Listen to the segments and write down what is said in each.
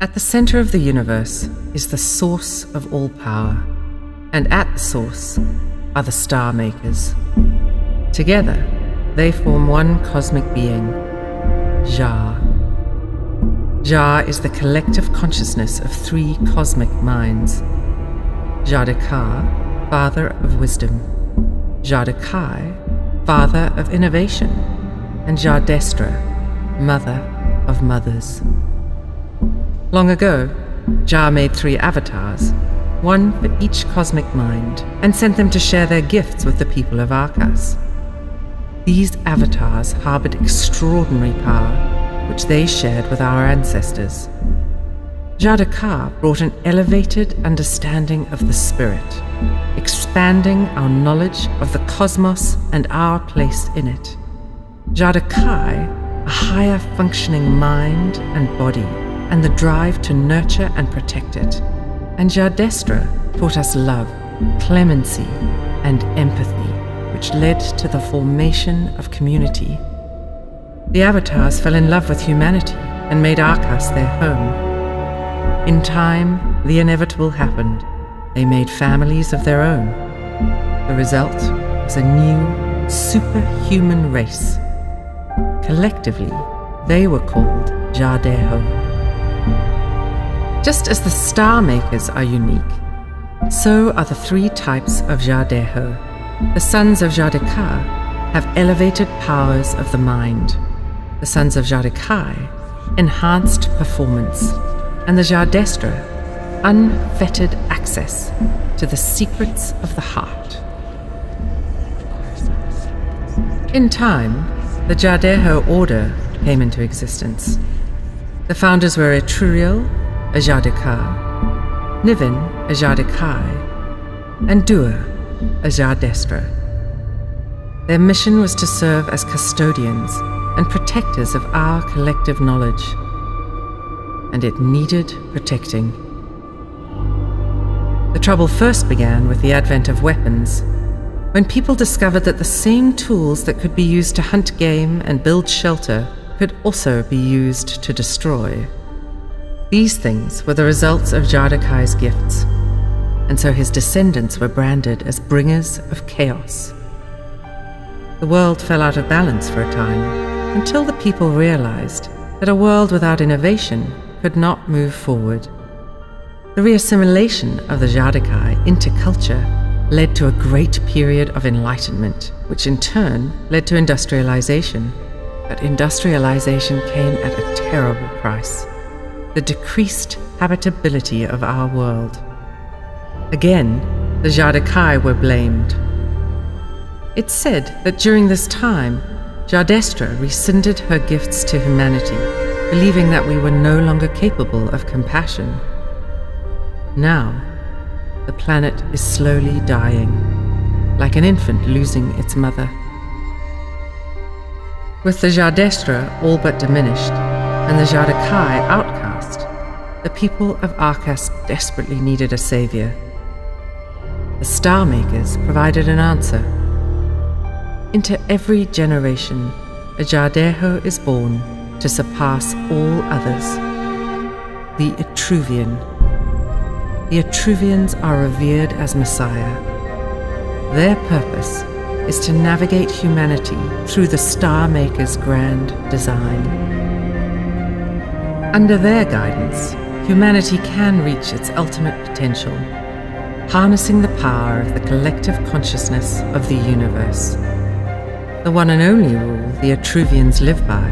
At the center of the universe is the source of all power, and at the source are the star makers. Together, they form one cosmic being, Jhar. Jhar is the collective consciousness of three cosmic minds: Jhardeho, father of wisdom; Jhardekai, father of innovation; and Jhardestra, mother of mothers. Long ago, Jhar made 3 avatars, one for each cosmic mind, and sent them to share their gifts with the people of Arcas. These avatars harbored extraordinary power, which they shared with our ancestors. Jhardeho brought an elevated understanding of the spirit, expanding our knowledge of the cosmos and our place in it. Jhardekai, a higher functioning mind and body, and the drive to nurture and protect it. And Jhardestra taught us love, clemency, and empathy, which led to the formation of community. The avatars fell in love with humanity and made Arcas their home. In time, the inevitable happened. They made families of their own. The result was a new, superhuman race. Collectively, they were called Jhardeho. Just as the star makers are unique, so are the 3 types of Jhardeho. The sons of Jhardekai have elevated powers of the mind. The sons of Jhardekai, enhanced performance, and the Jhardestra, unfettered access to the secrets of the heart. In time, the Jhardeho Order came into existence. The founders were Etruvian, a Jhardekai, Nivin, a Jhardekai, and Dua, a Jhardestra. Their mission was to serve as custodians and protectors of our collective knowledge, and it needed protecting. The trouble first began with the advent of weapons, when people discovered that the same tools that could be used to hunt game and build shelter could also be used to destroy. These things were the results of Jhardekai's gifts, and so his descendants were branded as bringers of chaos. The world fell out of balance for a time, until the people realized that a world without innovation could not move forward. The reassimilation of the Jhardekai into culture led to a great period of enlightenment, which in turn led to industrialization. But industrialization came at a terrible price: the decreased habitability of our world. Again, the Jhardekai were blamed. It's said that during this time, Jhardestra rescinded her gifts to humanity, believing that we were no longer capable of compassion. Now, the planet is slowly dying, like an infant losing its mother. With the Jhardestra all but diminished, and the Jhardekai outcast, the people of Arcas desperately needed a savior. The Star Makers provided an answer. Into every generation, a Jhardeho is born to surpass all others: the Etruvian. The Etruvians are revered as Messiah. Their purpose is to navigate humanity through the Star Maker's grand design. Under their guidance, humanity can reach its ultimate potential, harnessing the power of the collective consciousness of the universe. The one and only rule the Etruvians live by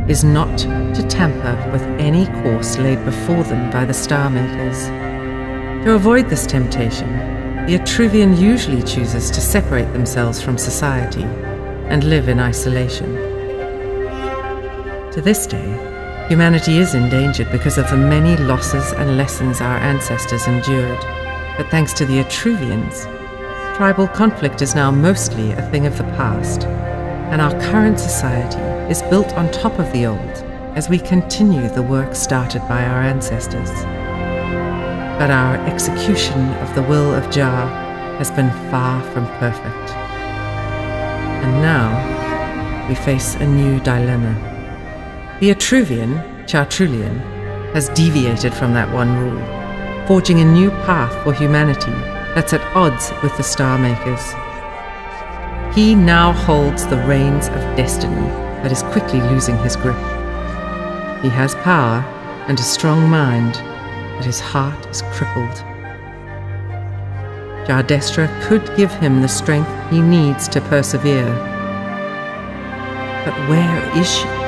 is not to tamper with any course laid before them by the Star Makers. To avoid this temptation, the Etruvian usually chooses to separate themselves from society and live in isolation. To this day, humanity is endangered because of the many losses and lessons our ancestors endured. But thanks to the Etruvians, tribal conflict is now mostly a thing of the past, and our current society is built on top of the old as we continue the work started by our ancestors. But our execution of the will of Jhar has been far from perfect. And now, we face a new dilemma. The Etruvian, Chartrulean, has deviated from that one rule, forging a new path for humanity that's at odds with the Star Makers. He now holds the reins of destiny, but is quickly losing his grip. He has power and a strong mind, but his heart is crippled. Jhardestra could give him the strength he needs to persevere. But where is she?